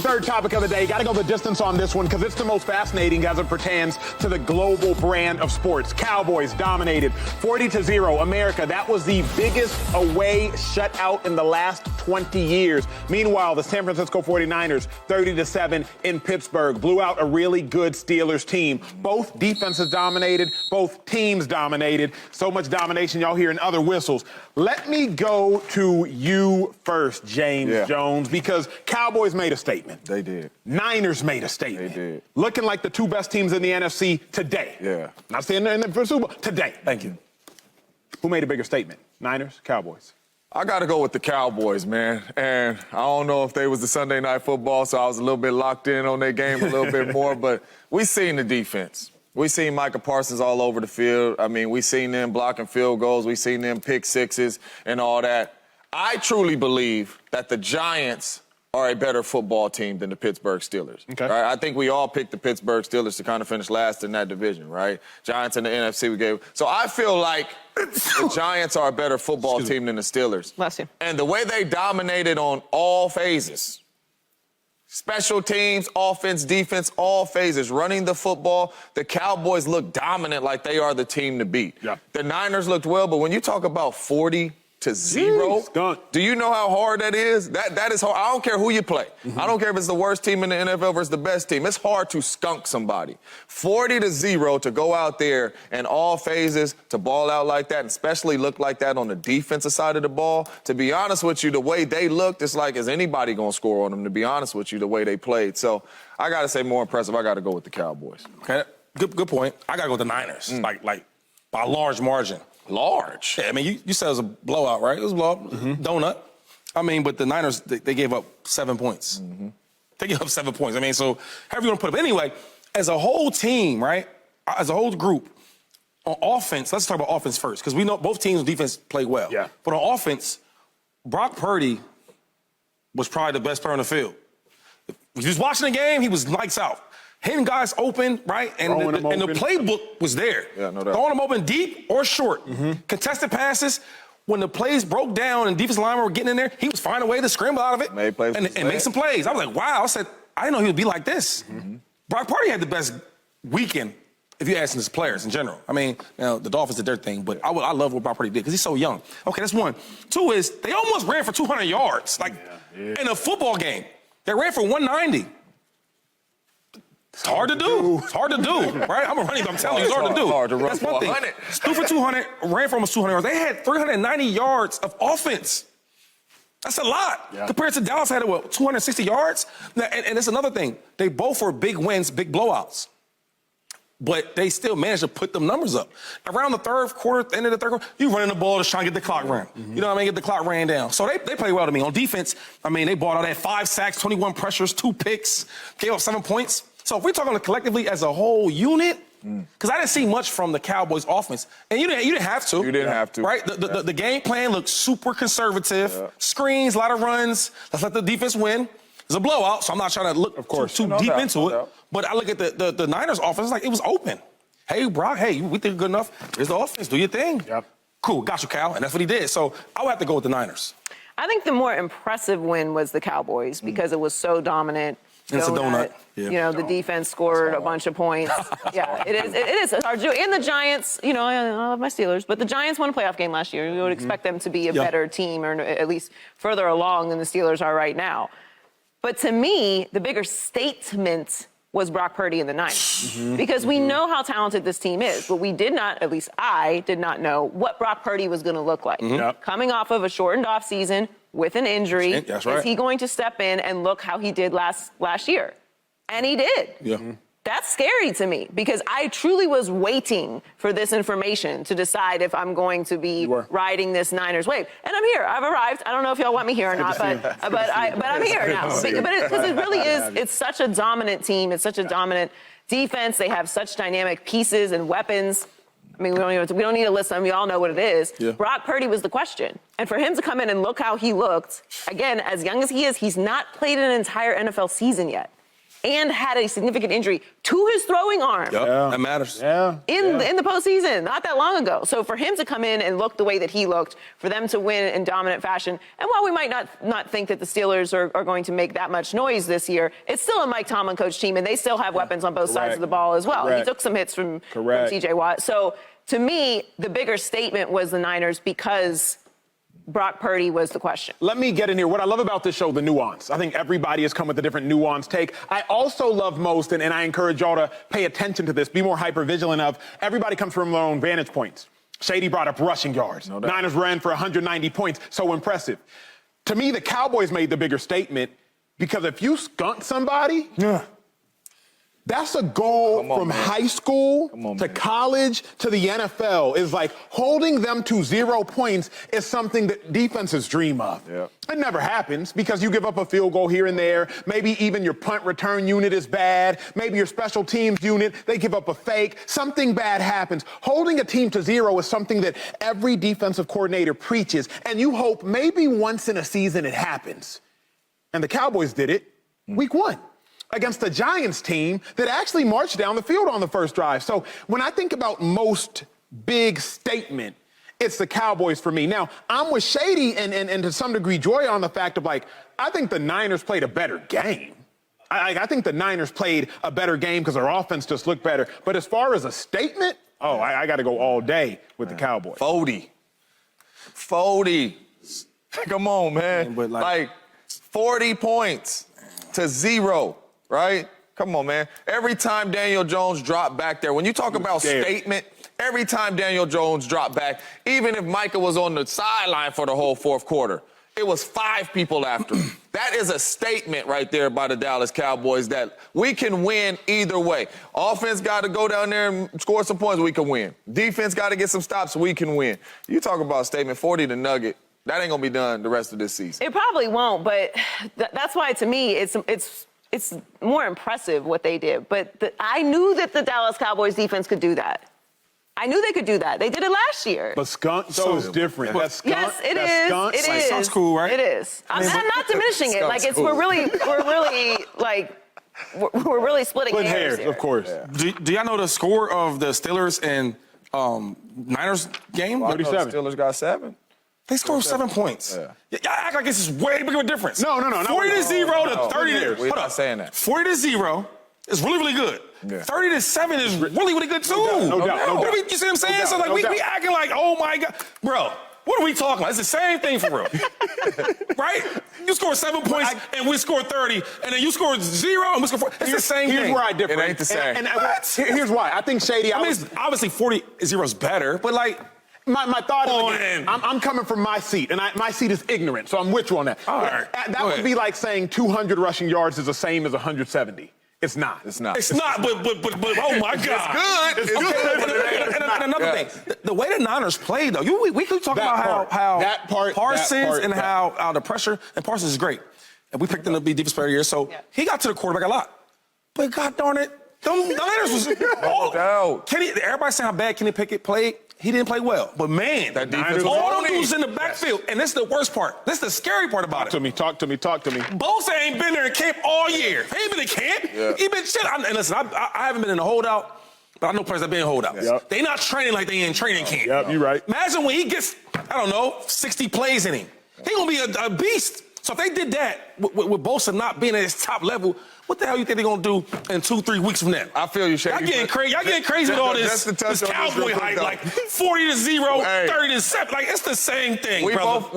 third topic of the day. Got to go the distance on this one because it's the most fascinating as it pertains to the global brand of sports. Cowboys dominated 40-0 America. That was the biggest away shutout in the last 20 years. Meanwhile, the San Francisco 49ers 30-7 in Pittsburgh blew out a really good Steelers team. Both defenses dominated, both teams dominated. So much domination y'all hear in other whistles. Let me go to you first, James Jones, because Cowboys made a statement. They did. Niners made a statement. They did. Looking like the two best teams in the NFC today. Yeah. Not saying they're in the Super Bowl. Today. Thank you. Who made a bigger statement? Niners, Cowboys? I got to go with the Cowboys, man. And I don't know if they was the Sunday Night Football, so I was a little bit locked in on their game a little bit more. But we seen the defense. We seen Micah Parsons all over the field. I mean, we seen them blocking field goals. We seen them pick sixes and all that. I truly believe that the Giants are a better football team than the Pittsburgh Steelers. Okay. Right? I think we all picked the Pittsburgh Steelers to kind of finish last in that division, right? Giants in the NFC we gave. So I feel like the Giants are a better football team than the Steelers. Bless you. And the way they dominated on all phases, special teams, offense, defense, all phases, running the football, the Cowboys look dominant like they are the team to beat. Yeah. The Niners looked well, but when you talk about 40-0, do you know how hard that is? That is hard. I don't care who you play. I don't care if it's the worst team in the NFL versus the best team. It's hard to skunk somebody. 40-0 to go out there and all phases to ball out like that, and especially look like that on the defensive side of the ball. To be honest with you, the way they looked, it's like, is anybody going to score on them, to be honest with you, the way they played. So I got to say more impressive. I got to go with the Cowboys. Okay, good point. I got to go with the Niners, like by a large margin. Large? Yeah, I mean, you said it was a blowout, right? It was a blowout, donut. I mean, but the Niners, they gave up 7 points. They gave up 7 points. I mean, so however you want to put it. But anyway, as a whole team, right, as a whole group, on offense, let's talk about offense first, because we know both teams on defense play well. Yeah. But on offense, Brock Purdy was probably the best player on the field. If you was watching the game, he was lights out. Hitting guys open, right? And the playbook was there. Yeah, no doubt. Throwing them open deep or short. Contested passes. When the plays broke down and defensive linemen were getting in there, he was finding a way to scramble out of it and make some plays. I was like, wow. I said, I didn't know he would be like this. Brock Purdy had the best weekend, if you ask his players in general. I mean, you know, the Dolphins did their thing, but I love what Brock Purdy did because he's so young. Okay, that's one. Two is they almost ran for 200 yards, in a football game. They ran for 190. It's hard to do. It's hard to do, right? I'm a running back. I'm telling you, it's hard to do. Hard to run That's one thing. 100. Threw for 200, ran for almost 200 yards. They had 390 yards of offense. That's a lot. Yeah. Compared to Dallas had, 260 yards? Now, and that's another thing. They both were big wins, big blowouts. But they still managed to put them numbers up. Around the third quarter, end of the third quarter, you running the ball to try and get the clock ran. You know what I mean? Get the clock ran down. So they play well to me. On defense, I mean, they bought out at 5 sacks, 21 pressures, 2 picks, gave up 7 points. So if we're talking collectively as a whole unit, because I didn't see much from the Cowboys offense, and you didn't have to. You didn't have to. Right? The game plan looked super conservative. Screens, a lot of runs. Let's let the defense win. It's a blowout, so I'm not trying to look too deep into it. But I look at the Niners offense, like it was open. Hey, Brock, we think you're good enough. Here's the offense. Do your thing. Yep. Cool, got you, Cal. And that's what he did. So I would have to go with the Niners. I think the more impressive win was the Cowboys because it was so dominant. It's a donut. Yeah. You know, the defense scored a bunch of points. Yeah, it is. It is. It's hard to do. And the Giants, you know, I love my Steelers, but the Giants won a playoff game last year. We would expect them to be a better team, or at least further along than the Steelers are right now. But to me, the bigger statement was Brock Purdy and the Niners. Because we know how talented this team is, but we did not, at least I did not know what Brock Purdy was going to look like. Coming off of a shortened off season with an injury, That's right. is he going to step in and look how he did last year? And he did. Yeah. That's scary to me because I truly was waiting for this information to decide if I'm going to be riding this Niners wave. And I'm here. I've arrived. I don't know if y'all want me here or not, but I'm here now. Because it really is. It's such a dominant team. It's such a dominant defense. They have such dynamic pieces and weapons. I mean, we don't need to list them. We all know what it is. Yeah. Brock Purdy was the question. And for him to come in and look how he looked, again, as young as he is, he's not played an entire NFL season yet. and had a significant injury to his throwing arm. Yep. Yeah. That matters. In the postseason, not that long ago. So for him to come in and look the way that he looked, for them to win in dominant fashion, and while we might not think that the Steelers are going to make that much noise this year, it's still a Mike Tomlin coach team, and they still have weapons on both sides of the ball as well. He took some hits from TJ Watt. So to me, the bigger statement was the Niners because Brock Purdy was the question. Let me get in here. What I love about this show, the nuance. I think everybody has come with a different nuance take. I also love most, and I encourage y'all to pay attention to this, be more hyper-vigilant of, everybody comes from their own vantage points. Shady brought up rushing yards. No doubt. Niners ran for 190 points. So impressive. To me, the Cowboys made the bigger statement because if you skunk somebody, that's a goal from high school to college to the NFL. Is like holding them to 0 points is something that defenses dream of. It never happens because you give up a field goal here and there. Maybe even your punt return unit is bad. Maybe your special teams unit, they give up a fake. Something bad happens. Holding a team to 0 is something that every defensive coordinator preaches, and you hope maybe once in a season it happens. And the Cowboys did it week 1. Against the Giants team that actually marched down the field on the first drive. So when I think about most big statement, it's the Cowboys for me. Now, I'm with Shady and to some degree Joy on the fact of, like, I think the Niners played a better game. I think the Niners played a better game because their offense just looked better. But as far as a statement, I got to go all day with the Cowboys. 40. Come on, man. But like 40 points to 0. Right? Come on, man. Every time Daniel Jones dropped back there, when you talk about statement, every time Daniel Jones dropped back, even if Micah was on the sideline for the whole fourth quarter, it was 5 people after him. That is a statement right there by the Dallas Cowboys that we can win either way. Offense got to go down there and score some points, we can win. Defense got to get some stops, we can win. You talk about statement, 40 to Nugget. That ain't going to be done the rest of this season. It probably won't, but that's why, to me, it's more impressive what they did. But I knew that the Dallas Cowboys defense could do that. I knew they could do that. They did it last year. But skunk is different. That skunk, yes, it is. Skunk, it is. Skunk's cool, right? It is. I'm not diminishing it. Like, it's, we're really splitting hairs here. Of course. Do y'all know the score of the Steelers and Niners game? 37. Steelers got 7. They scored 7 points. Y'all act like this is way bigger of a difference. No. 40 to 0 to 30 to. We're not saying that. 40 to 0 is really, really good. 30 to 7 is really, really good too. No doubt. You see what I'm saying? So like we acting like, oh my God, bro. What are we talking about? It's the same thing for real. Right? You score 7 points and we score 30, and then you score 0 and we score 4. It's the same thing. Here's where I differ. It ain't the same. Here's why. I think, Shady, I mean, obviously 40-0 is better, but like, my thought is, I'm coming from my seat, and my seat is ignorant, so I'm with you on that. All right. That would be like saying 200 rushing yards is the same as 170. It's not. It's not. It's not, but oh my God. It's good. And another thing, the way the Niners played, though, we keep talking about how Parsons and how the pressure, and Parsons is great. And we picked him to be defensive player of the year, so he got to the quarterback a lot. But God darn it, the Niners was everybody saying how bad Kenny Pickett played. He didn't play well, but man, that defense all them dudes in the backfield, and this is the worst part. This is the scary part about it. Talk to me. Bosa ain't been there in camp all year. He ain't been in camp. He been chilling. And listen, I haven't been in a holdout, but I know players that been in holdouts. They not training like they in training camp. Yep, you're right. Imagine when he gets, 60 plays in him. He gonna be a beast. So if they did that with Bosa not being at his top level, what the hell you think they're going to do in 2-3 weeks from now? I feel you, Shady. Y'all getting crazy with all this Cowboy hype, like 40 to 0, 30 to 7. Like, it's the same thing, We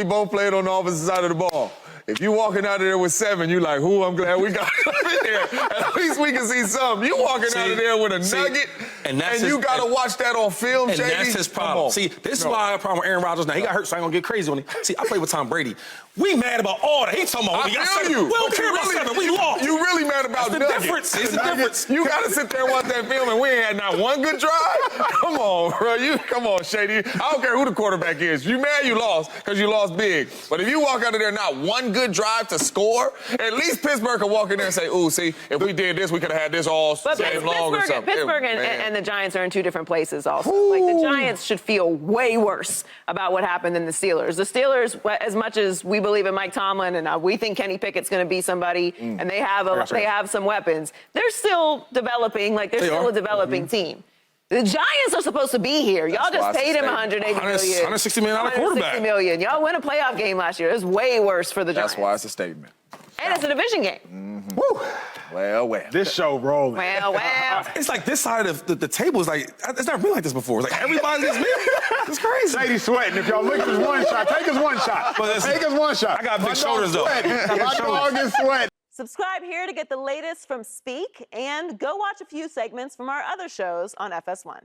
both played on the opposite side of the ball. If you walking out of there with 7, you like, I'm glad we got up in there. At least we can see something. You walking out of there with a nugget, and you got to watch that on film, and Shady. That's his problem. See, this is why I have a problem with Aaron Rodgers now. He got hurt, so I ain't going to get crazy on him. See, I played with Tom Brady. We mad about all that. He talking about we got 7. We don't care about 7. We lost. You really mad about the difference. It's the difference. You got to sit there and watch that film, and we ain't had not one good drive? Come on, bro. Come on, Shady. I don't care who the quarterback is. You mad you lost because you lost big. But if you walk out of there not one good drive to score, at least Pittsburgh can walk in there and say, see, if we did this, we could have had this all game long or something. Pittsburgh and the Giants are in 2 different places also. Like, the Giants should feel way worse about what happened than the Steelers. The Steelers, as much as we believe in Mike Tomlin and we think Kenny Pickett's going to be somebody, and they have have some weapons. They're still developing, like they're still a developing team. The Giants are supposed to be here. Y'all just paid him $180 million. $160 million quarterback. $160 million. Y'all win a playoff game last year. It's way worse for the Giants. That's why it's a statement. And it's a division game. Mm-hmm. Woo. Well. This show rolling. Well. It's like this side of the table is like, it's never been like this before. It's like everybody gets me. It's crazy. Sadie's sweating. If y'all look at his one shot, take his one shot. Take his one shot. I got big shoulders, though. My dog is sweating. Subscribe here to get the latest from Speak and go watch a few segments from our other shows on FS1.